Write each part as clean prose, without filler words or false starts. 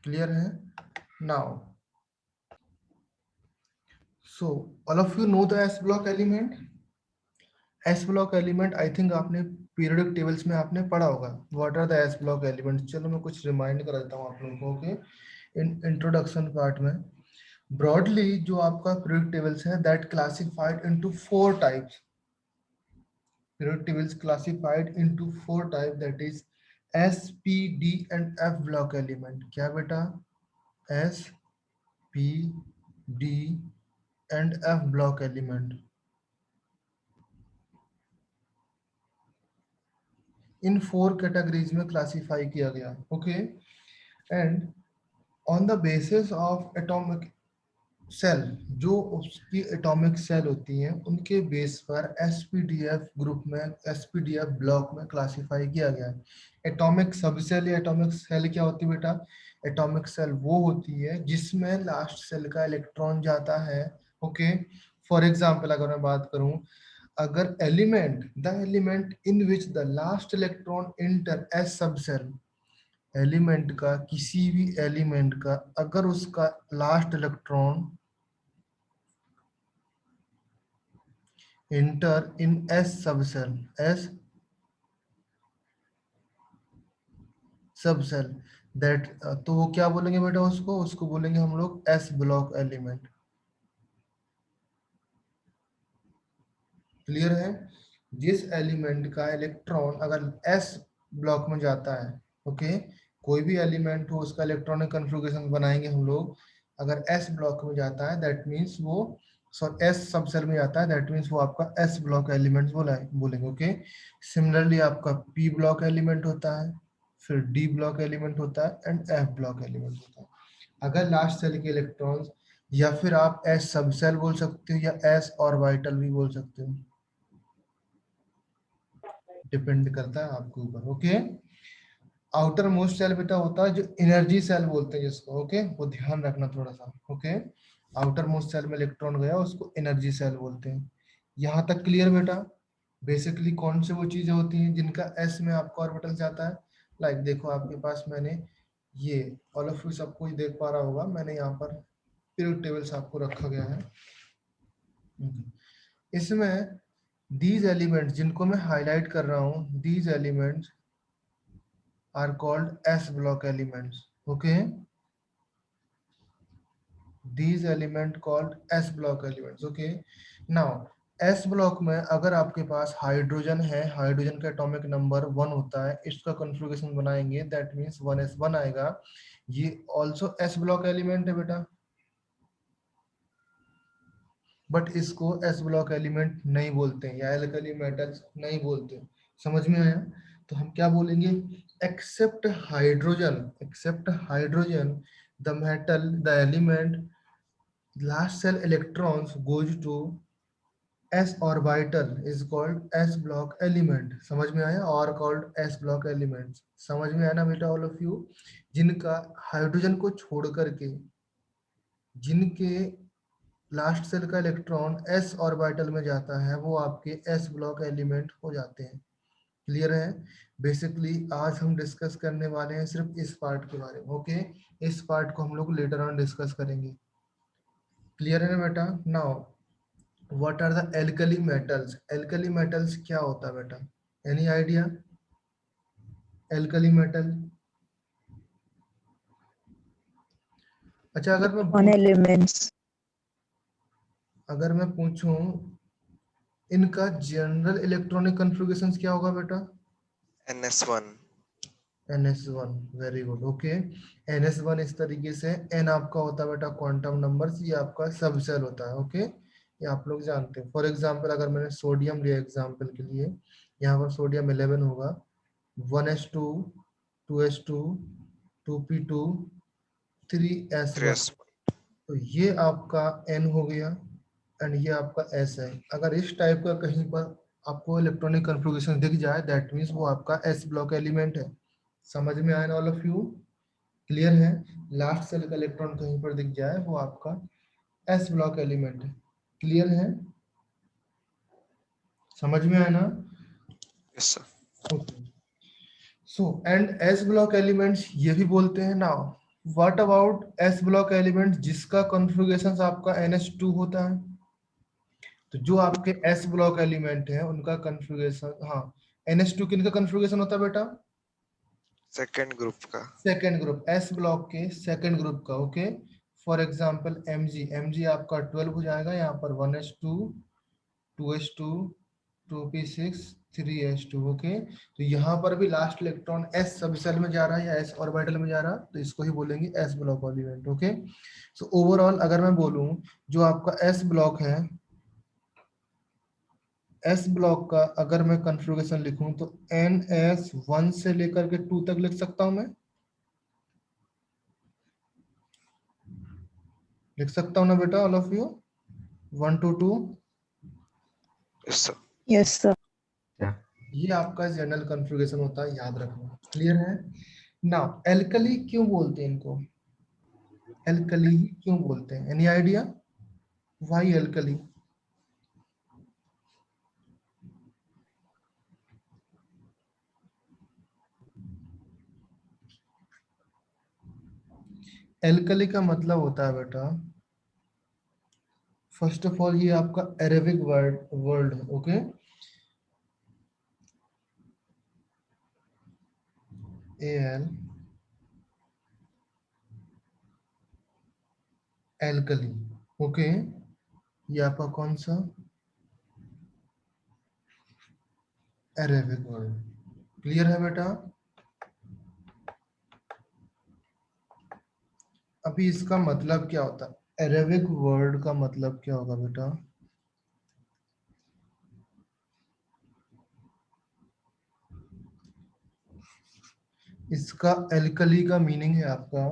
Clear है? Now so all of you know the S block element. S block element I think आपने periodic tables में आपने पढ़ा होगा। What are the S block elements? चलो मैं कुछ रिमाइंड कर देता हूँ आप लोगों को के इंट्रोडक्शन पार्ट में। ब्रॉडली जो आपका पीरियोडिक टेबल्स है that classified into four types. Periodic tables classified into four types, that is S, P, D and F block element. क्या बेटा? S, P, D and F block element. इन four categories में classify किया गया। Okay, and on the basis of atomic cell, जो उसकी atomic cell होती हैं उनके बेस पर एसपीडीएफ ग्रुप में, एसपीडीएफ ब्लॉक में क्लासिफाई किया गया है। एटॉमिक सबसेल या एटॉमिक सेल क्या होती है बेटा? एटॉमिक सेल वो होती है जिसमें लास्ट सेल का इलेक्ट्रॉन जाता है। ओके, फॉर एग्जाम्पल अगर मैं बात करूं, अगर element, the element in which the last electron inter S subshell, element का, किसी भी एलिमेंट का अगर उसका last electron enter in S subcell, S subcell, that तो वो क्या बोलेंगे बेटा? उसको उसको बोलेंगे हम लोग S ब्लॉक एलिमेंट। क्लियर है? जिस एलिमेंट का इलेक्ट्रॉन अगर S ब्लॉक में जाता है, ओके, कोई भी एलिमेंट हो उसका इलेक्ट्रॉनिक कन्फिग्रेशन बनाएंगे हम लोग, अगर S ब्लॉक में जाता है दैट मीन्स वो, सॉरी S सबसेल में जाता है दैट मीन्स वो आपका S ब्लॉक एलिमेंट बोलेंगे। ओके, सिमिलरली आपका P ब्लॉक एलिमेंट होता है, फिर D ब्लॉक एलिमेंट होता है एंड F ब्लॉक एलिमेंट होता है। अगर लास्ट सेल के इलेक्ट्रॉन्स, या फिर आप S सबसेल बोल सकते हो या S ऑर्बिटल भी बोल सकते हो, डिपेंड करता है आपके ऊपर। ओके, आउटर मोस्ट सेल बेटा होता है जो एनर्जी सेल बोलते हैं जिसको। ओके, वो ध्यान रखना थोड़ा सा। ओके, आउटर मोस्ट सेल में इलेक्ट्रॉन गया उसको एनर्जी सेल बोलते हैं। यहाँ तक क्लियर बेटा? बेसिकली कौन से वो चीजें होती हैं जिनका एस में आपका ऑर्बिटल जाता है? लाइक देखो आपके पास मैंने ये, ऑल ऑफ यू सब कुछ देख पा रहा होगा, मैंने यहाँ पर पीरियोडिक टेबल्स आपको रखा गया है। इसमें दीज एलिमेंट्स जिनको मैं हाईलाइट कर रहा हूँ, these elements are called S block elements. Okay, these element called S block elements. Okay, now S block में अगर आपके पास हाइड्रोजन है, हाइड्रोजन का एटॉमिक नंबर 1 होता है, इसका कॉन्फ़िगरेशन बनाएंगे दैट मींस 1s1 आएगा। ये ऑल्सो S ब्लॉक एलिमेंट है बेटा, बट इसको S ब्लॉक एलिमेंट नहीं बोलते हैं या एल्कली मेटल्स नहीं बोलते। समझ में आया? तो हम क्या बोलेंगे? Except hydrogen, except hydrogen the metal, the element last cell electrons goes to S orbital is called S block element। समझ में आया? और called S block elements। समझ में आया ना बेटा ऑल ऑफ यू? जिनका हाइड्रोजन को छोड़ करके, जिनके लास्ट सेल का इलेक्ट्रॉन S ऑर्बिटल में जाता है वो आपके S ब्लॉक एलिमेंट हो जाते हैं। क्लियर है? बेसिकली आज हम डिस्कस करने वाले हैं सिर्फ इस पार्ट के बारे में। ओके, इस पार्ट को हम लोग लेटर ऑन डिस्कस करेंगे। क्लियर है ना बेटा? Now what are the alkali metals? Alkali metals क्या होता है बेटा? Any idea? एल्कली मेटल, अच्छा on elements. अगर मैं पूछूं इनका जनरल इलेक्ट्रॉनिक कन्फिग्रेशन क्या होगा बेटा? NS1। NS1, very good. Okay, NS1 इस तरीके से, N आपका होता है बेटा क्वांटम नंबर्स, ये आपका सबसेल होता है। ओके, ये आप लोग जानते हैं। फॉर एग्जांपल अगर मैंने सोडियम लिया एग्जांपल के लिए, यहाँ पर सोडियम 11 होगा, 1s2, 2s2, 2p2, 3s1, 3S। तो ये आपका N हो गया एंड ये आपका S है। अगर इस टाइप का कहीं पर आपको इलेक्ट्रॉनिक कन्फिग्रेशन दिख जाए दैट मीन्स वो आपका S ब्लॉक एलिमेंट है। समझ में आया ना ऑल ऑफ यू? क्लियर है? लास्ट सेल का इलेक्ट्रॉन कहीं पर दिख जाए वो आपका S ब्लॉक एलिमेंट है। क्लियर है? समझ में आया ना? Yes sir। Okay, so and S block elements ये भी बोलते हैं ना, what about S block element जिसका कॉन्फ़िगरेशन आपका NH2 होता है? तो जो आपके एस ब्लॉक एलिमेंट है उनका कॉन्फ़िगरेशन, हाँ, NH2 किनका कॉन्फ़िगरेशन होता है बेटा? सेकेंड ग्रुप का। सेकेंड ग्रुप, एस ब्लॉक के सेकेंड ग्रुप का, ओके। फॉर एग्जांपल Mg आपका 12 हो जाएगा, यहाँ पर 1s2 2s2 2p6 3s2, okay. तो यहाँ पर भी लास्ट इलेक्ट्रॉन s सब सेल में जा रहा है या s ऑर्बिटल में जा रहा है, तो इसको ही बोलेंगे s block element, okay. So overall अगर मैं बोलूं, जो आपका s ब्लॉक है, एस ब्लॉक का अगर मैं कॉन्फ़िगरेशन लिखूं तो NS1 से लेकर के 2 तक लिख सकता हूं मैं, लिख सकता हूं ना बेटा, all of you? 1 to 2, yes sir. Yes, sir. ये आपका जनरल कॉन्फ़िगरेशन होता है, याद रखना, क्लियर है ना? एल्कली क्यों बोलते हैं इनको? एल्कली ही क्यों बोलते हैं? Any idea why alkali? Alkali का मतलब होता है बेटा, फर्स्ट ऑफ ऑल ये आपका अरेबिक वर्ड है, ओके। AL alkali, okay. ये आपका कौन सा? अरेबिक वर्ड, क्लियर है बेटा? अभी इसका मतलब क्या होता है? अरेबिक वर्ड का मतलब क्या होगा बेटा? इसका एल्कली का मीनिंग है आपका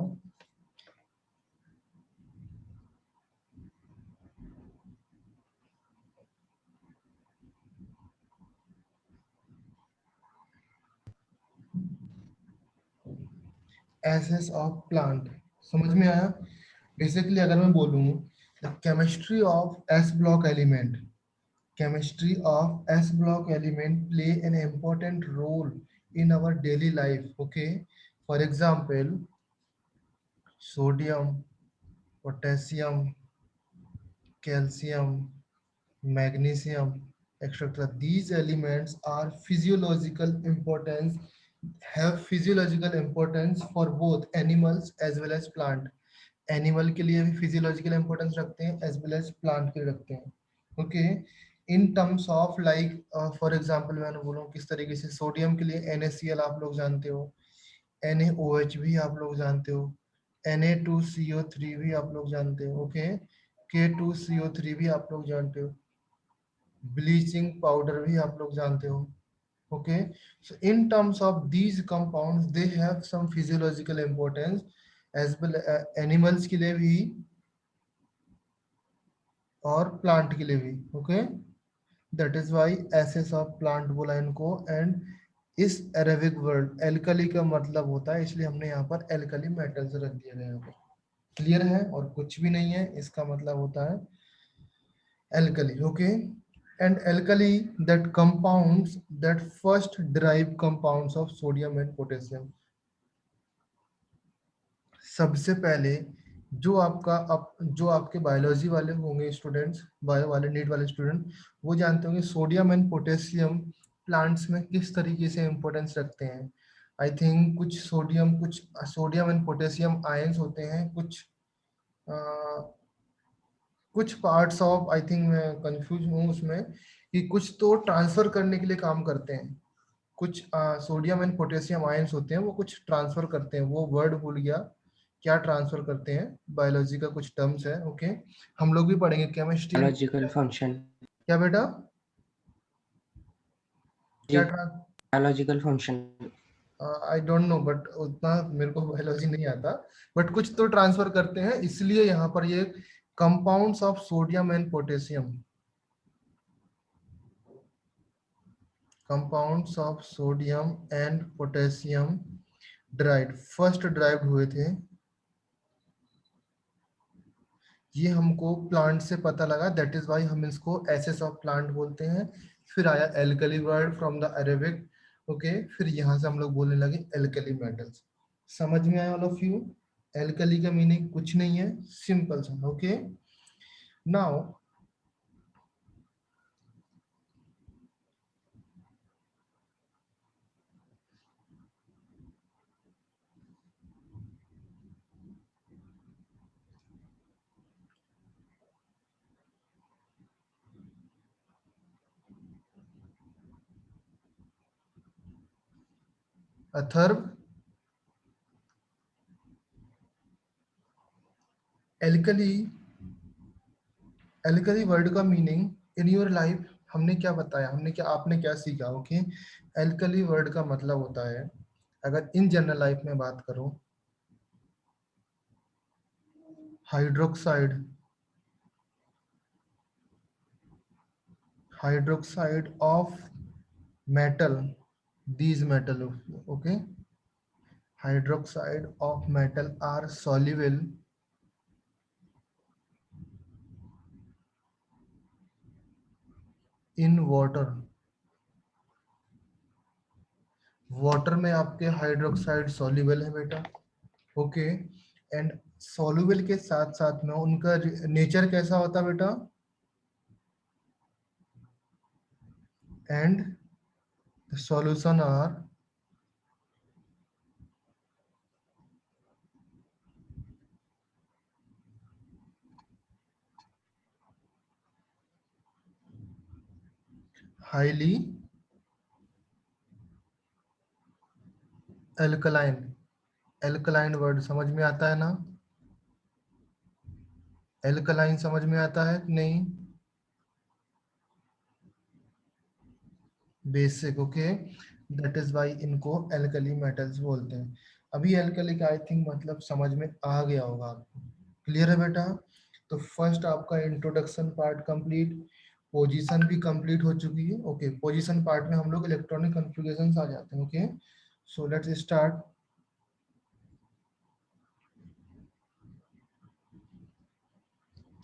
एसेंस ऑफ प्लांट। समझ में आया? बेसिकली अगर मैं बोलूं, the chemistry of S block element, chemistry of S block element play an important role in our daily life, okay. For example, sodium, potassium, calcium, magnesium, etc. These elements are physiological importance, have physiological importance for both animals as well as plant. Animal के लिए भी physiological importance रखते हैं as well as plant के लिए रखते हैं, okay. In terms of like, for example मैंने बोलूँ किस तरीके से, सोडियम के लिए NaCl आप लोग जानते हो, NaOH भी आप लोग जानते हो, Na2CO3 भी आप लोग जानते हो, ओके। K2CO3 भी आप लोग जानते हो, ब्लीचिंग पाउडर भी आप लोग जानते हो, okay. So in terms of these compounds they have some physiological importance as well, animals के लिए भी और प्लांट के लिए भी, okay. That is why essence of plant बोला इनको। एंड इस अरेबिक वर्ड एल्कली का मतलब होता है, इसलिए हमने यहाँ पर एल्कली मेटल्स रख दिया गया यहाँ पर, क्लियर है? और कुछ भी नहीं है, इसका मतलब होता है alkali, okay. And alkali, that compounds that first derive compounds of sodium and potassium, सबसे पहले जो आपका जो आपके बायोलॉजी वाले होंगे स्टूडेंट्स, बायो वाले नीट वाले स्टूडेंट, वो जानते होंगे सोडियम एंड पोटेशियम प्लांट्स में किस तरीके से इंपॉर्टेंस रखते हैं। आई थिंक कुछ सोडियम एंड पोटेशियम आयंस होते हैं, कुछ पार्ट्स ऑफ, आई थिंक मैं कंफ्यूज हूँ उसमें, कि कुछ तो ट्रांसफर करने के लिए काम करते हैं, कुछ सोडियम एंड पोटेशियम आयंस होते हैं वो कुछ ट्रांसफर करते हैं, वो वर्ड भूल गया क्या ट्रांसफर करते हैं, बायोलॉजी का कुछ टर्म्स है, ओके। हम लोग भी पढ़ेंगे केमिस्ट्री में। बायोलॉजिकल फंक्शन, क्या बेटा? क्या biological function, I don't know, but उतना मेरे को बायोलॉजी नहीं आता, बट कुछ तो ट्रांसफर करते हैं, इसलिए यहाँ पर ये compounds of sodium and potassium, compounds of sodium and potassium dried, first derived हुए थे, ये हमको प्लांट से पता लगा, दैट इज वाई हम इसको एसेस ऑफ प्लांट बोलते हैं। फिर आया alkali word from the Arabic, okay. फिर यहाँ से हम लोग बोलने लगे एल्कली मेटल्स। समझ में आया ऑल ऑफ यू? एल्कली का मीनिंग कुछ नहीं है, सिंपल सा। Okay, now Atharva, alkali, alkali word का मीनिंग इन योर लाइफ हमने क्या बताया, हमने क्या, आपने क्या सीखा। ओके, एल्कली वर्ड का मतलब होता है, अगर इन जनरल लाइफ में बात करो, hydroxide, hydroxide of metal, these metal, okay, hydroxide of metal are soluble in water, water में आपके हाइड्रोक्साइड soluble है बेटा। ओके, एंड soluble के साथ साथ में उनका नेचर कैसा होता है बेटा, and the solution are highly alkaline, alkaline word समझ में आता है ना, एल्कलाइन समझ में आता है कि नहीं, basic. Okay, that is why इनको एल्कली मेटल्स बोलते हैं। अभी एल्कली का आई थिंक मतलब समझ में आ गया होगा आपको, क्लियर है बेटा। तो फर्स्ट आपका इंट्रोडक्शन पार्ट कंप्लीट, पोजीशन भी कंप्लीट हो चुकी है। ओके, पोजीशन पार्ट में हम लोग इलेक्ट्रॉनिक कॉन्फ़िगरेशंस आ जाते हैं। Okay, so let's start.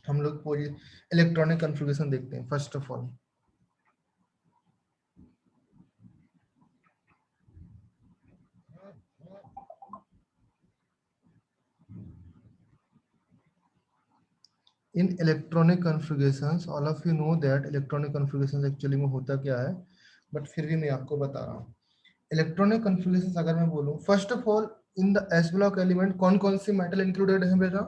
हम लोग इलेक्ट्रॉनिक कॉन्फ़िगरेशन देखते हैं first of all. In electronic configurations, all of you know that electronic configurations actually में होता क्या है, बट फिर भी मैं आपको बता रहा हूँ। इलेक्ट्रॉनिक कॉन्फ़िगरेशंस अगर मैं बोलूँ, first of all in the S block element कौन कौन सी मेटल इंक्लूडेड है बेटा,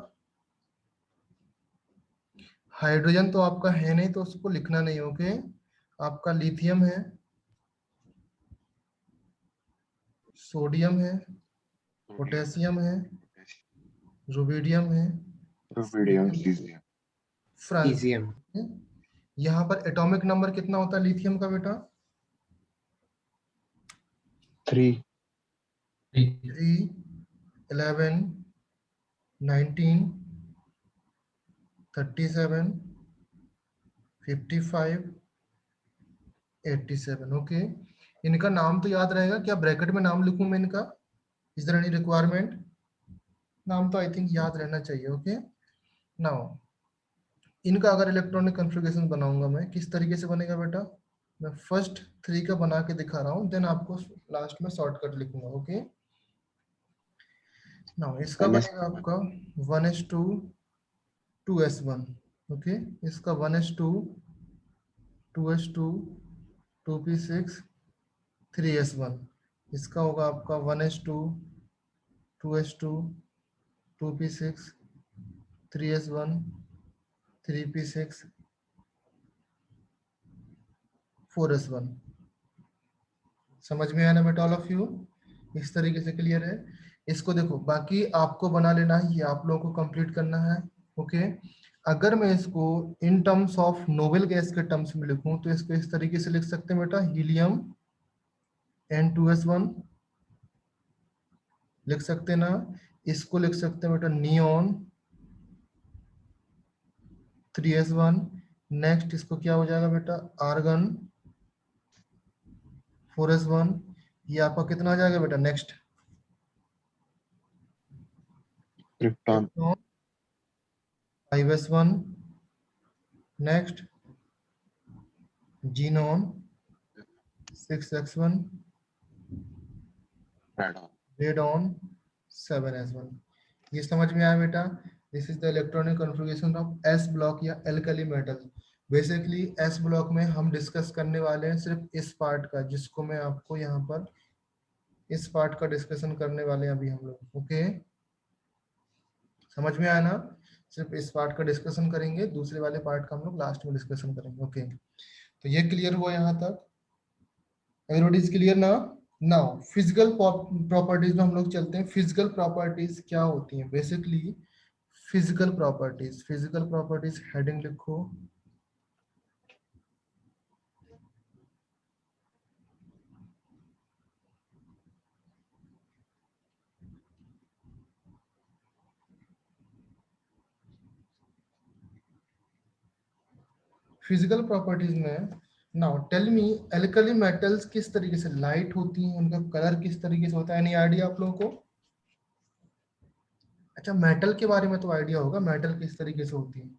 हाइड्रोजन तो आपका है नहीं तो उसको लिखना नहीं। ओके, आपका लिथियम है, सोडियम है, पोटेशियम है, रुबिडियम है, रुबिडियम, सीज़ियम, cesium, फ्रांसियम। यहाँ पर एटॉमिक नंबर कितना होता है लिथियम का बेटा, 3, 3, 11, 19, 37, 55, 87। ओके, इनका नाम तो याद रहेगा क्या, ब्रैकेट में नाम लिखूं मैं इनका, इज देयर एनी रिक्वायरमेंट, नाम तो आई थिंक याद रहना चाहिए। ओके, नाउ इनका अगर इलेक्ट्रॉनिक कॉन्फ़िगरेशन बनाऊंगा मैं, किस तरीके से बनेगा बेटा, मैं फर्स्ट 3 का बना के दिखा रहा हूँ, देन आपको लास्ट में शॉर्टकट लिखूंगा। ओके, नाउ इसका NS बनेगा आपका 1s2 2s1। ओके, इसका 1s2 2s2 2p6 3s1, इसका होगा आपका 1s2 2s2 2p6 3s1 3p6 4s1। समझ में आया ना बेटा ऑल ऑफ यू, इस तरीके से क्लियर है। इसको देखो, बाकी आपको बना लेना है, ये आप लोगों को कंप्लीट करना है। ओके, अगर मैं इसको in terms of noble gas के टर्म्स में लिखूं तो इसको इस तरीके से लिख सकते हैं बेटा, हीलियम N2S1 लिख सकते हैं ना, इसको लिख सकते हैं बेटा नियोन 3s1। नेक्स्ट इसको क्या हो जाएगा बेटा, आर्गन 4s1। ये आपका कितना आ जाएगा बेटा, next krypton, 5s1। Next xenon 6x1, radon, radon 7s1। ये समझ में आया बेटा? This is the electronic configuration of S block या alkali metal. Basically S block में हम डिस्कस करने वाले हैं सिर्फ इस पार्ट का, जिसको मैं आपको यहाँ पर इस पार्ट का डिस्कशन करने वाले हैं अभी हम लोग। ओके, समझ में आया ना? सिर्फ इस पार्ट का डिस्कशन करेंगे, दूसरे वाले पार्ट का हम लोग लास्ट में डिस्कशन करेंगे। ओके, तो ये क्लियर हुआ यहाँ तक? एवरीबॉडी इज क्लियर ना? नाउ फिजिकल प्रॉपर्टीज में हम लोग चलते हैं। फिजिकल प्रॉपर्टीज क्या होती हैं बेसिकली? फिजिकल प्रॉपर्टीज हेडिंग लिखो। फिजिकल प्रॉपर्टीज में now tell me, alkali metals किस तरीके से लाइट होती हैं, उनका कलर किस तरीके से होता है? एनी आइडिया आप लोगों को? अच्छा, मेटल के बारे में तो आइडिया होगा, मेटल किस तरीके से होती है?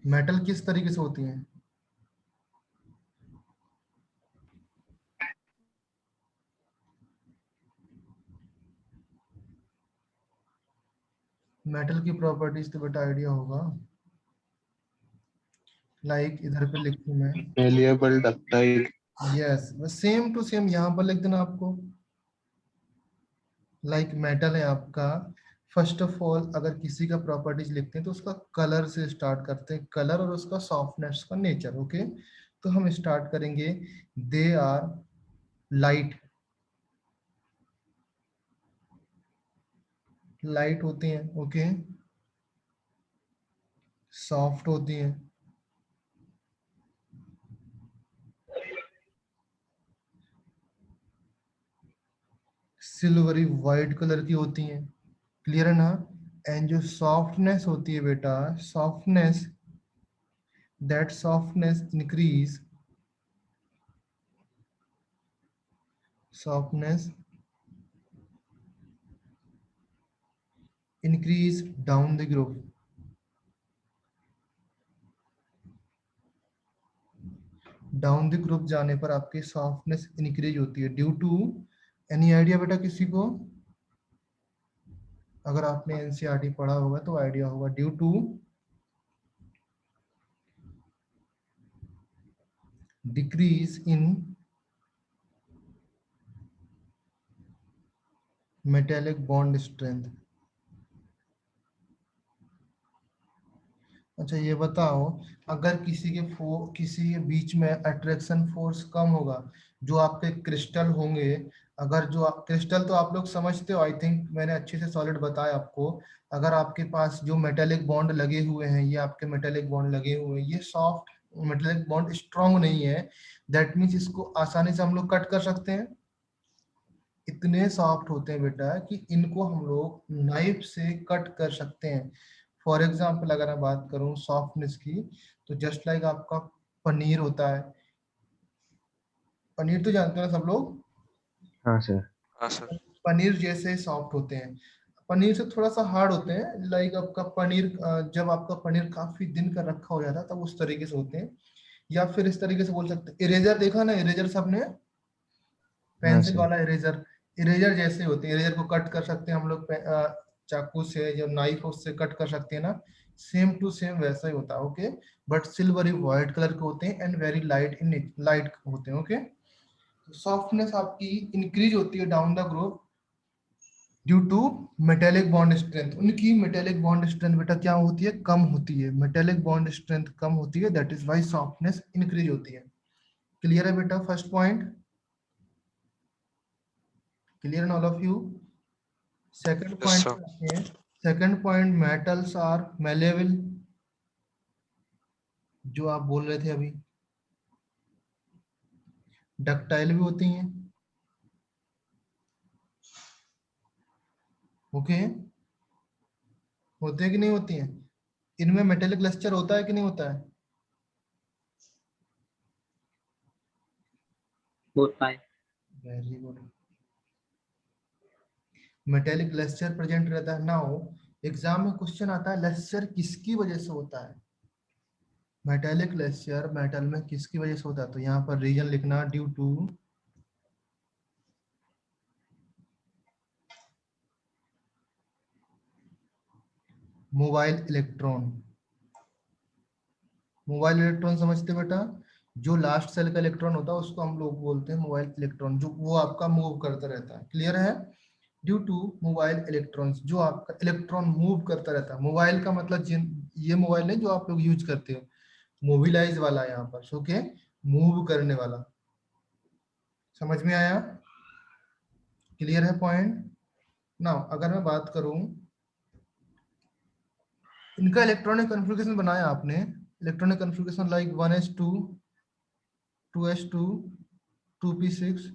मेटल किस तरीके से होती है? मेटल की प्रॉपर्टीज तो बेटा आइडिया होगा। लाइक इधर पे लिखूं मैं, malleable, ductile, yes, same to same यहाँ पर लिख देना आपको। लाइक मेटल है आपका, फर्स्ट ऑफ ऑल अगर किसी का प्रॉपर्टीज लिखते हैं तो उसका कलर से स्टार्ट करते हैं, कलर और उसका सॉफ्टनेस का नेचर। ओके, तो हम स्टार्ट करेंगे। दे आर लाइट, लाइट होती हैं। ओके, सॉफ्ट होती हैं, सिल्वरी वाइट कलर की होती हैं। क्लियर है ना? एंड जो सॉफ्टनेस होती है बेटा, softness, that softness increase, softness increase down the group, down the group जाने पर आपकी सॉफ्टनेस इंक्रीज होती है ड्यू टू, एनी आइडिया बेटा किसी को? अगर आपने एनसीईआरटी पढ़ा होगा तो आइडिया होगा। Due to decrease in metallic bond strength. अच्छा ये बताओ, अगर किसी के बीच में अट्रैक्शन फोर्स कम होगा, जो आपके क्रिस्टल होंगे, अगर जो क्रिस्टल तो आप लोग समझते हो, आई थिंक मैंने अच्छे से सॉलिड बताया आपको। अगर आपके पास जो मेटेलिक बॉन्ड लगे हुए हैं, ये आपके मेटेलिक बॉन्ड लगे हुए हैं, ये सॉफ्ट मेटेलिक बॉन्ड स्ट्रांग नहीं है, दैट मीन्स इसको आसानी से हम लोग कट कर सकते हैं। इतने सॉफ्ट होते हैं बेटा कि इनको हम लोग नाइफ से कट कर सकते हैं। फॉर एग्जाम्पल अगर मैं बात करूं सॉफ्टनेस की, तो जस्ट लाइक आपका पनीर होता है, पनीर तो जानते हो ना सब लोग? हाँ सर। हाँ सर। पनीर जैसे सॉफ्ट होते हैं, पनीर से थोड़ा सा हार्ड होते हैं। लाइक आपका पनीर जब आपका पनीर काफी दिन का रखा हो जाता है तब उस तरीके से होते हैं। या फिर इस तरीके से बोल सकते हैं, इरेजर देखा ना, इरेजर सबने, हाँ पेंसिल सर। वाला इरेजर, इरेजर जैसे होते हैं। इरेजर को कट कर सकते हैं हम लोग चाकू से, जो नाइफ उससे कट कर सकते हैं ना, सेम टू सेम वैसा ही होता है। Okay, but silvery white colour के होते हैं and very light in light होते हैं। ओके, सॉफ्टनेस आपकी इंक्रीज होती है down the group due to metallic bond strength. उनकी मेटेलिक बॉन्ड स्ट्रेंथ बेटा क्या होती है? कम होती है। मेटेलिक बॉन्ड स्ट्रेंथ कम होती है, that is why softness increase होती है। क्लियर है बेटा? First point clear in all of you? Second yes point sir. पे आते हैं। Second point, metals are malleable, जो आप बोल रहे थे अभी, डक्टाइल भी होती हैं। ओके, होते हैं कि नहीं होती हैं? इनमें मेटेलिक लस्टर होता है कि नहीं होता है? होता है। Very good, metallic lustre present रहता है। नाउ एग्जाम में क्वेश्चन आता है लस्टर किसकी वजह से होता है? मेटेलिक लस्टर मेटल में किसकी वजह से होता है? तो यहाँ पर रीजन लिखना, due to mobile electron. Mobile electron समझते बेटा, जो लास्ट सेल का इलेक्ट्रॉन होता है उसको हम लोग बोलते हैं मोबाइल इलेक्ट्रॉन, जो वो आपका मूव करता रहता है। क्लियर है? ड्यू टू मोबाइल इलेक्ट्रॉन्स, जो आपका इलेक्ट्रॉन मूव करता रहता है। मोबाइल का मतलब ये मोबाइल नहीं जो आप लोग यूज करते हो, मोबिलाइज वाला यहाँ पर, ओके, मूव करने वाला। समझ में आया? क्लियर है पॉइंट? नाउ अगर मैं बात करूं, इनका इलेक्ट्रॉनिक कन्फिग्रेशन बनाया आपने, electronic configuration like 1s2, 2s2, 2p6,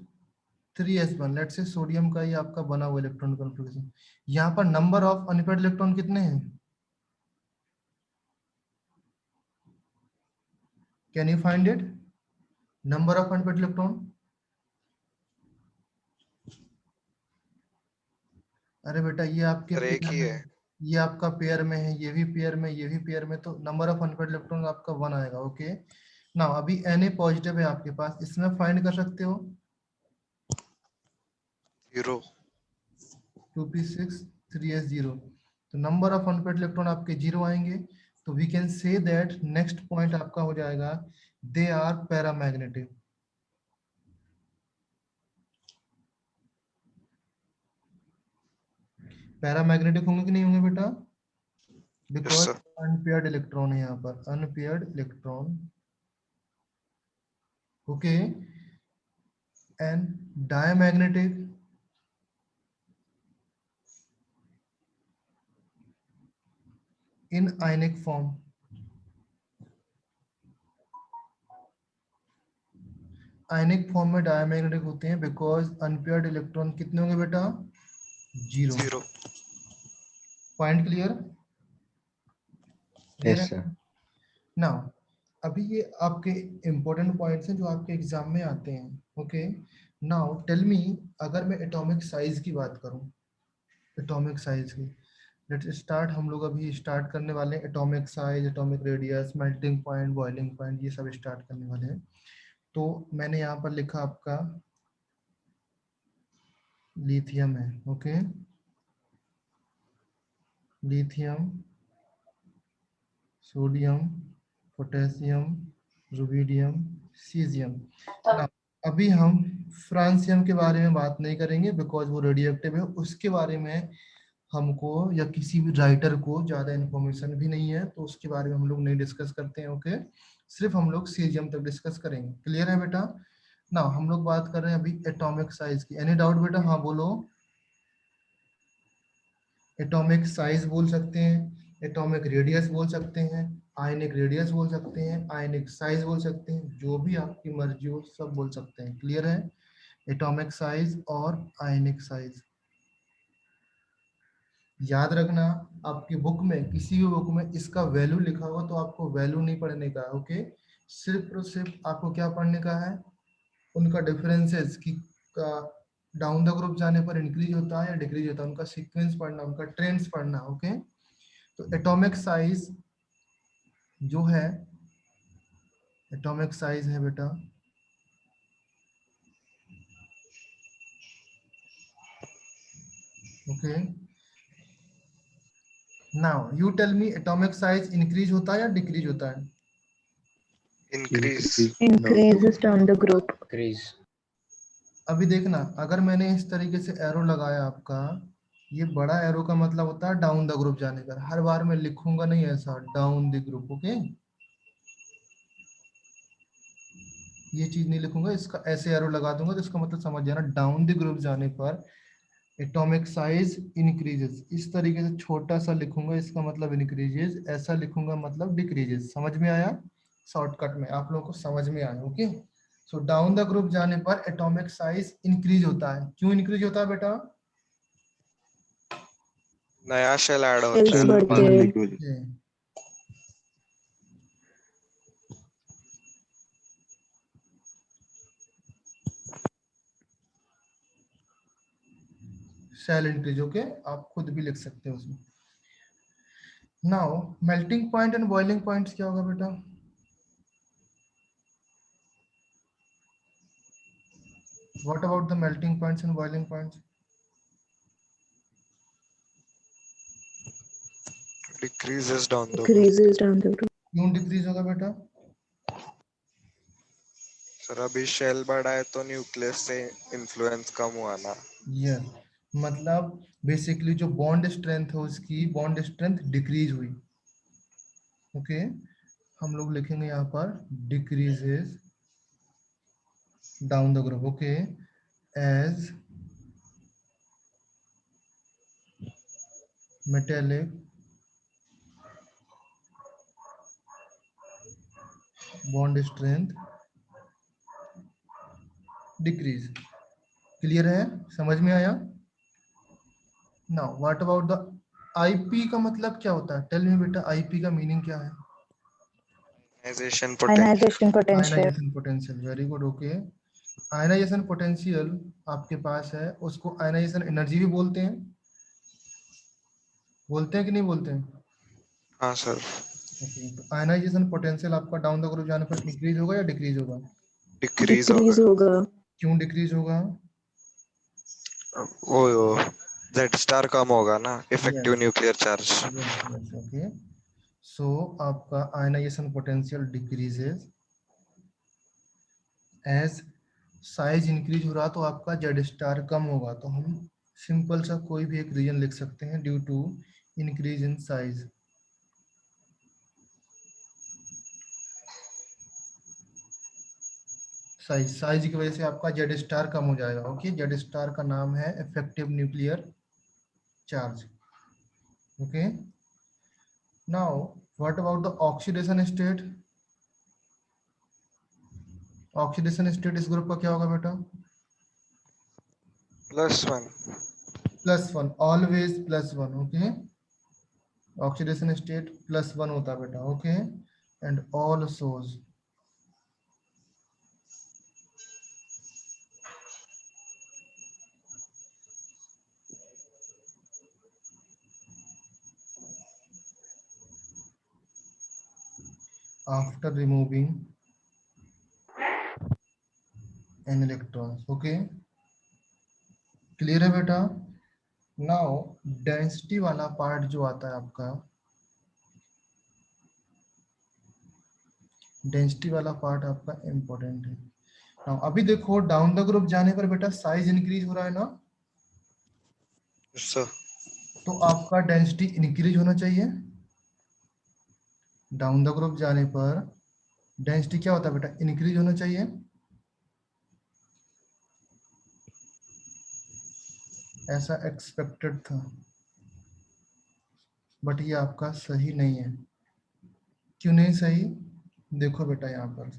3s1। Let say sodium का ये आपका बना हुआ इलेक्ट्रॉनिक कन्फिग्रेशन। यहाँ पर नंबर ऑफ अनपेयर्ड इलेक्ट्रॉन कितने हैं? Can you find it? Number of unpaired electron? अरे बेटा ये आपके सर एक पेयर ही में है। है, ये आपका पेयर में है, ये भी पेयर में, ये भी पेयर में, तो नंबर ऑफ अनपेयर्ड इलेक्ट्रॉन आपका 1 आएगा। ओके, नाउ अभी Na पॉजिटिव है आपके पास, इसमें फाइंड कर सकते हो 0। 2p6, 3s0, तो नंबर ऑफ अनपेयर्ड इलेक्ट्रॉन आपके 0 आएंगे। तो we can say that next point आपका हो जाएगा दे आर पैरामैग्नेटिक। पैरामैग्नेटिक होंगे कि नहीं होंगे बेटा? Yes because sir. Unpaired electron है यहाँ पर, unpaired electron. Okay, and diamagnetic, in ionic form. Ionic form में डायमैग्नेटिक होते हैं बिकॉज अनपेयर्ड इलेक्ट्रॉन कितने होंगे बेटा? 0। 0। Point clear? क्लियर यस है? सर। नाउ अभी ये आपके इंपॉर्टेंट पॉइंट्स हैं जो आपके एग्जाम में आते हैं। ओके, नाउ टेल मी, अगर मैं एटॉमिक साइज की बात करूं, एटॉमिक साइज की, लेट्स स्टार्ट, हम लोग अभी स्टार्ट करने वाले हैं atomic size, atomic radius, melting point, boiling point, ये सब स्टार्ट करने वाले हैं। तो मैंने यहाँ पर लिखा आपका लिथियम है। Okay, lithium, sodium, potassium, rubidium, caesium. ना अभी हम फ्रांसियम के बारे में बात नहीं करेंगे बिकॉज वो रेडियो एक्टिव है, उसके बारे में हमको या किसी भी राइटर को ज्यादा इन्फॉर्मेशन भी नहीं है, तो उसके बारे में हम लोग नहीं डिस्कस करते हैं। ओके, सिर्फ हम लोग सीजियम तक डिस्कस करेंगे। क्लियर है बेटा? ना हम लोग बात कर रहे हैं अभी एटॉमिक साइज की। एनी डाउट बेटा? हाँ बोलो। एटॉमिक साइज बोल सकते हैं, एटॉमिक रेडियस बोल सकते हैं, आयनिक रेडियस बोल सकते हैं, आयनिक साइज बोल सकते हैं, जो भी आपकी मर्जी हो सब बोल सकते हैं। क्लियर है? एटॉमिक साइज और आयनिक साइज याद रखना, आपकी बुक में, किसी भी बुक में इसका वैल्यू लिखा होगा तो आपको वैल्यू नहीं पढ़ने का है। ओके, सिर्फ और सिर्फ आपको क्या पढ़ने का है? उनका डिफरेंसेस की का डाउन द ग्रुप जाने पर इंक्रीज होता है या डिक्रीज होता है, उनका सीक्वेंस पढ़ना, उनका ट्रेंड्स पढ़ना। ओके, तो एटॉमिक साइज जो है, एटॉमिक साइज है बेटा, okay, now you tell me, atomic size increase होता है या डिक्रीज होता है? Increase. increases down the group. क्रीज। अभी देखना, अगर मैंने इस तरीके से एरो लगाया आपका, ये बड़ा एरो का मतलब होता है डाउन द ग्रुप जाने का। हर बार मैं लिखूंगा नहीं ऐसा डाउन द ग्रुप। ओके, ये चीज नहीं लिखूंगा, इसका ऐसे एरो लगा दूंगा तो इसका मतलब समझ जाना, डाउन द ग्रुप जाने पर एटॉमिक साइज इंक्रीजेस। इस तरीके से छोटा सा लिखूंगा, इसका मतलब इंक्रीजेस, ऐसा लिखूंगा मतलब डिक्रीजेस। समझ में आया? शॉर्टकट में आप लोगों को समझ में आया। Okay, so down the group जाने पर एटॉमिक साइज इंक्रीज होता है। क्यों इंक्रीज होता है बेटा? नया शेल ऐड होता Cells है ना। बढ़ते हैं. ये सेल इंक्रीज। ओके, आप खुद भी लिख सकते हो उसमें। Now melting point and boiling points क्या होगा बेटा? What about the melting points and boiling points? Decreases down the group. Decreases down the group. क्यों डिक्रीज होगा बेटा? सर अभी शेल बड़ा है तो न्यूक्लियस से इन्फ्लुएंस कम हुआ ना. यस, मतलब बेसिकली जो बॉन्ड स्ट्रेंथ है उसकी बॉन्ड स्ट्रेंथ डिक्रीज हुई. ओके, हम लोग लिखेंगे यहाँ पर decreases down the group. Okay, as metallic bond strength decrease. Clear है? समझ में आया? Now what about the IP का मतलब क्या होता है? टेल मी बेटा, आईपी का मीनिंग क्या है? Ionization potential. Ionization potential. Ionization potential. Very good. Okay, ionization potential आपके पास है, उसको आयनाइजेशन एनर्जी भी बोलते हैं. बोलते हैं कि नहीं बोलते हैं? हाँ सर. ओके, तो आयनाइजेशन पोटेंशियल आपका डाउन द ग्रुप जाने पर इंक्रीज होगा या डिक्रीज होगा? डिक्रीज Decrease होगा. क्यों डिक्रीज होगा? वो Z स्टार कम होगा ना, effective Yes. Nuclear charge. Yes, yes, okay. So आपका ionization potential decreases as size increase हो रहा तो आपका जेड स्टार कम होगा. तो हम सिंपल सा कोई भी एक रीजन लिख सकते हैं, due to increase in size. Size की वजह से आपका जेड स्टार कम हो जाएगा. ओके, जेड स्टार का नाम है effective nuclear charge. Okay, now what about the oxidation state? Oxidation state इस ग्रुप का क्या होगा बेटा? +1. +1, ऑलवेज +1. ओके, ऑक्सीडेशन स्टेट +1 होता है बेटा. Okay, and all shows after removing an electrons. Okay, clear है बेटा? नाउ डेंसिटी वाला पार्ट जो आता है आपका, डेंसिटी वाला पार्ट आपका इंपॉर्टेंट है. नाउ अभी देखो डाउन द ग्रुप जाने पर बेटा साइज इंक्रीज हो रहा है ना, सर तो आपका डेंसिटी इंक्रीज होना चाहिए. डाउन द ग्रुप जाने पर डेंसिटी क्या होता है बेटा? इंक्रीज होना चाहिए. ऐसा एक्सपेक्टेड था, बट ये आपका सही नहीं है. क्यों नहीं सही? देखो बेटा यहाँ पर.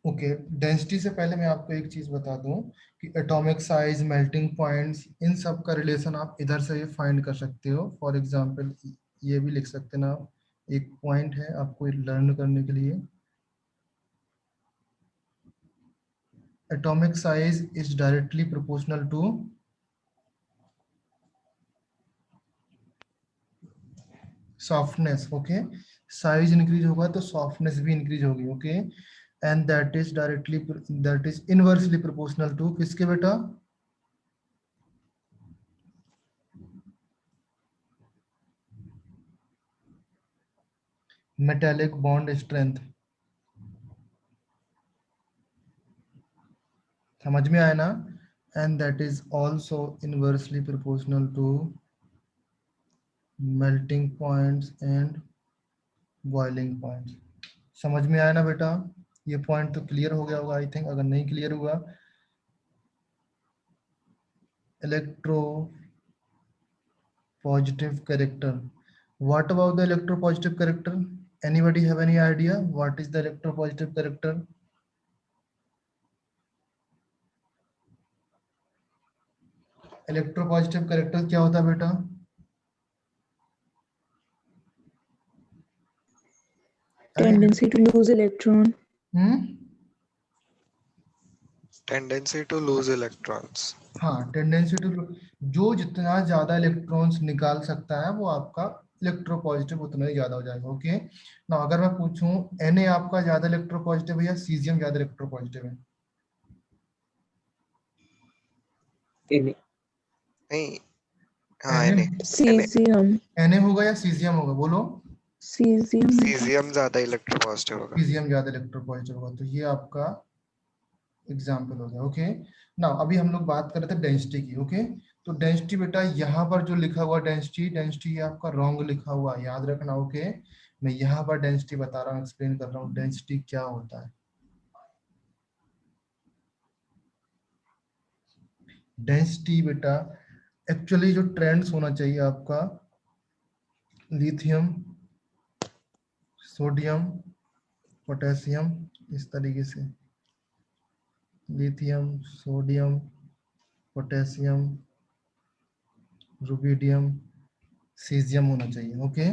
ओके, डेंसिटी से पहले मैं आपको एक चीज बता दूं कि एटॉमिक साइज, मेल्टिंग पॉइंट्स, इन सब का रिलेशन आप इधर से फाइंड कर सकते हो. फॉर एग्जांपल ये भी लिख सकते ना, एक पॉइंट है आपको लर्न करने के लिए. Atomic size is directly proportional to softness. Okay, size increase होगा तो सॉफ्टनेस भी इंक्रीज होगी. Okay, and that is inversely proportional to किसके बेटा? Metallic bond strength. समझ में आया ना? And that is also inversely proportional to melting points and boiling points. समझ में आया ना बेटा? ये पॉइंट तो क्लियर हो गया होगा आई थिंक. अगर नहीं क्लियर हुआ, electro positive character. What about the electropositive character? Anybody have any idea what is the electropositive character? Electropositive character क्या होता है बेटा? Tendency to lose electron. Tendency to lose electrons. हाँ, टेंडेंसी टू, जो जितना ज्यादा इलेक्ट्रॉन्स निकाल सकता है वो आपका इलेक्ट्रोपॉजिटिव उतना ही ज्यादा हो जाएगा. ओके, ना अगर मैं पूछूं Na आपका ज्यादा इलेक्ट्रोपॉजिटिव है या सीजियम ज्यादा इलेक्ट्रोपॉजिटिव है? In नहीं, हाँ Na Cesium. Na होगा या सीजियम होगा, बोलो। Cesium. सीजियम ज्यादा इलेक्ट्रोपॉजिटिव होगा। सीजियम ज्यादा इलेक्ट्रोपॉजिटिव होगा, तो ये आपका एग्जाम्पल हो गया। ओके, ना अभी हम लोग बात कर रहे थे डेंसिटी की। ओके, तो डेंसिटी बेटा यहाँ पर जो लिखा हुआ डेंसिटी, डेंसिटी आपका रॉन्ग लिखा हुआ है, याद रखना। ओके, मैं यहाँ पर डेंसिटी बता रहा हूँ, एक्सप्लेन कर रहा हूँ डेंसिटी क्या होता है। डेंसिटी बेटा एक्चुअली जो ट्रेंड्स होना चाहिए आपका, लिथियम, सोडियम, पोटेशियम, इस तरीके से lithium, sodium, potassium, rubidium, caesium होना चाहिए। ओके,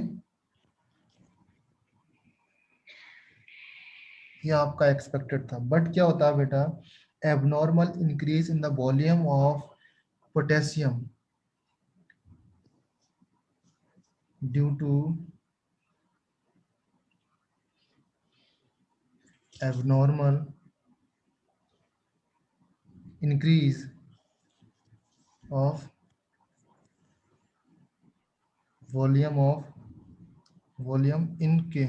ये आपका एक्सपेक्टेड था, बट क्या होता है बेटा, abnormal increase in the volume of potassium due to abnormal increase of volume in के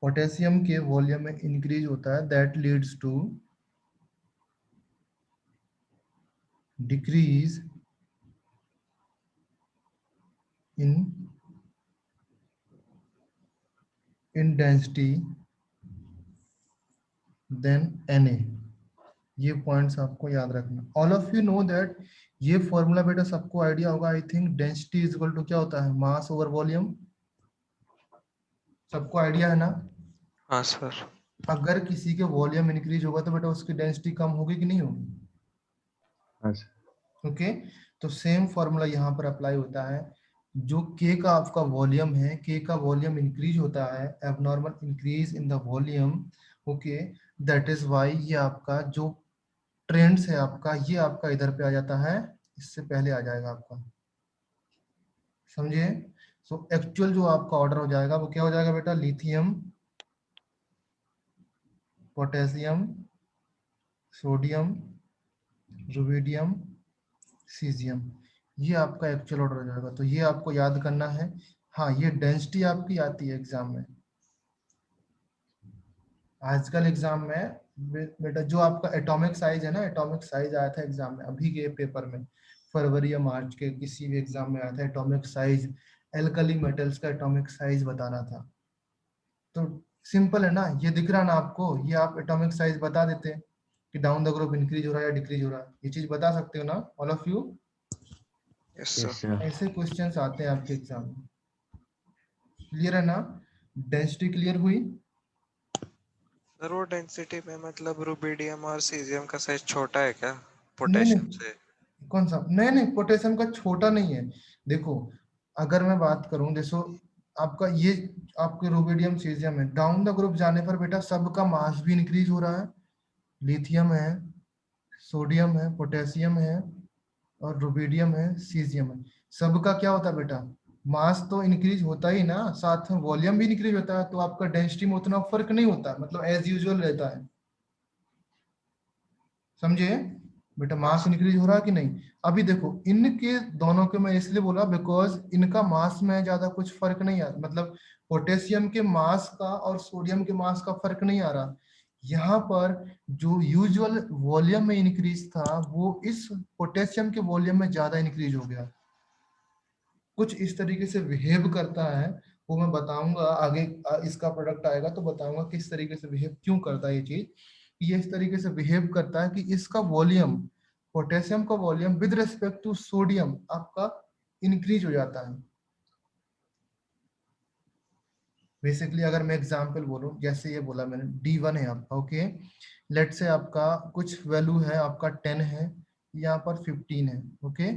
पोटेशियम के वॉल्यूम में इंक्रीज होता है, that leads to decrease in density then Na। ये पॉइंट्स आपको याद रखना। All of you know that ये फॉर्मूला बेटा सबको आइडिया होगा, I think. Density is equal to क्या होता है, मास ओवर वॉल्यूम। सबको आइडिया है ना। हाँ सर। अगर किसी के वॉल्यूम इंक्रीज होगा तो बेटा उसकी डेंसिटी कम होगी कि नहीं होगी। हाँ सर। ओके, तो सेम फॉर्मूला यहाँ पर अप्लाई होता है। जो के का आपका वॉल्यूम है, के का वॉल्यूम इंक्रीज होता है, abnormal increase in the volume. Okay, that is why ये आपका जो ट्रेंड्स है आपका, ये आपका इधर पे आ जाता है, इससे पहले आ जाएगा आपका। समझे। सो एक्चुअल जो आपका ऑर्डर हो जाएगा वो क्या हो जाएगा बेटा, lithium, potassium, sodium, rubidium, caesium, ये आपका एक्चुअल ऑर्डर हो जाएगा। तो ये आपको याद करना है। हाँ, ये डेंसिटी आपकी आती है एग्जाम में, आजकल एग्जाम में बेटा जो आपका एटॉमिक साइज है ना, एटॉमिक साइज आया था एग्जाम में अभी के पेपर में, फरवरी या मार्च के किसी भी एग्जाम में आया था एटॉमिक साइज, एल्कली मेटल्स का एटॉमिक साइज बताना था। तो सिंपल है ना, ये दिख रहा ना आपको, ये आप एटॉमिक साइज बता देते कि डाउन द ग्रुप इंक्रीज हो रहा है या डिक्रीज हो रहा है, ये चीज बता सकते हो ना all of you. Yes yes sir. Sir. ऐसे क्वेश्चंस आते हैं आपके एग्जाम में। क्लियर है ना, डेंसिटी क्लियर हुई। सर वो डेंसिटी में मतलब रुबिडियम और सीजियम का साइज छोटा है क्या नहीं पोटेशियम नहीं, से? कौन सा, नहीं नहीं, पोटेशियम का छोटा नहीं है। देखो, अगर मैं बात करूं, देखो आपका ये आपके रुबिडियम सीजियम है, डाउन द ग्रुप जाने पर बेटा सबका मास भी इंक्रीज हो रहा है। लिथियम है, सोडियम है, पोटेशियम है, और रुबिडियम है, सीजियम है। सबका क्या होता है बेटा, मास तो इंक्रीज होता ही ना, साथ में वॉल्यूम भी इंक्रीज होता है, तो आपका डेंसिटी में उतना फर्क नहीं होता, मतलब एज यूजुअल रहता है। समझे बेटा, हाँ मास सर। इंक्रीज हो रहा है कि नहीं। अभी देखो इनके दोनों के मैं इसलिए बोला बिकॉज इनका मास में ज्यादा कुछ फर्क नहीं आ, मतलब पोटेशियम के मास का और सोडियम के मास का फर्क नहीं आ रहा। यहाँ पर जो यूजुअल वॉल्यूम में इंक्रीज था वो इस पोटेशियम के वॉल्यूम में ज्यादा इंक्रीज हो गया, कुछ इस तरीके से बिहेव करता है। वो मैं बताऊंगा आगे, इसका प्रोडक्ट आएगा तो बताऊंगा किस तरीके से बिहेव क्यों करता है ये चीज। ये इस तरीके से बिहेव करता है कि इसका वॉल्यूम, पोटेशियम का volume with respect to sodium आपका इंक्रीज हो जाता है। बेसिकली अगर मैं एग्जांपल बोलूं, जैसे ये बोला मैंने D1 है आपका। ओके, लेट से आपका कुछ वैल्यू है, आपका 10 है, यहाँ पर 15 है। ओके,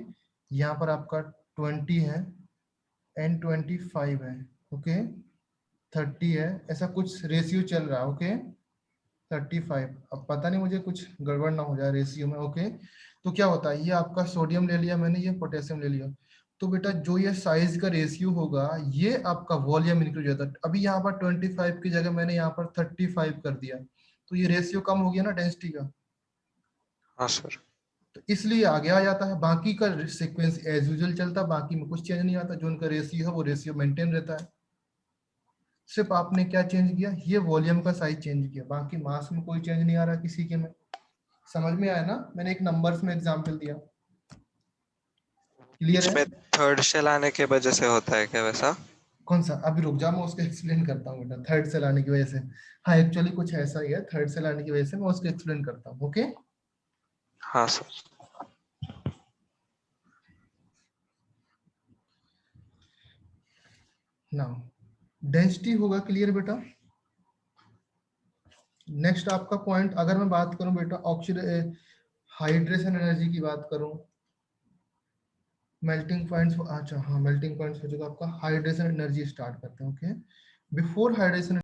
यहाँ पर आपका 20 है, N25 है। ओके, 30 है, ऐसा कुछ रेशियो चल रहा है। ओके, 35, अब पता नहीं मुझे कुछ गड़बड़ ना हो जाए रेशियो में। ओके, तो क्या होता है, ये आपका सोडियम ले लिया मैंने, ये पोटेशियम ले लिया, तो बेटा जो ये साइज का रेशियो होगा ये आपका वॉल्यूम इंक्रीज होता है। अभी यहाँ पर 25 की जगह मैंने यहाँ पर 35 कर दिया, तो ये रेशियो कम हो गया ना डेंसिटी का। हाँ सर। तो इसलिए आगे आ जाता है, बाकी का सीक्वेंस एज यूजुअल चलता है, बाकी में कुछ चेंज नहीं आता, जो उनका रेशियो है वो रेशियो मेंटेन रहता है। सिर्फ आपने क्या चेंज किया, ये वॉल्यूम का साइज चेंज किया, बाकी मास में कोई चेंज नहीं आ रहा किसी के में। समझ में आया ना, मैंने एक नंबर्स में एग्जांपल दिया, क्लियर है? इसमें थर्ड शेल आने के वजह से होता है क्या वैसा? कौन सा? अभी रुक जा, मैं उसको एक्सप्लेन करता हूँ बेटा, थर्ड सेल आने की वजह से। हाँ एक्चुअली कुछ ऐसा ही है, थर्ड सेल आने की वजह से मैं उसको एक्सप्लेन करता हूँ। ओके हाँ सर। नाउ डेंसिटी होगा, क्लियर बेटा? नेक्स्ट आपका पॉइंट, अगर मैं बात करूं बेटा ऑक्सीडेशन हाइड्रेशन एनर्जी की बात करूं, मेल्टिंग पॉइंट्स, अच्छा हाँ मेल्टिंग पॉइंट्स हो जाएगा आपका, हाइड्रेशन एनर्जी स्टार्ट करते हैं। Okay, before hydration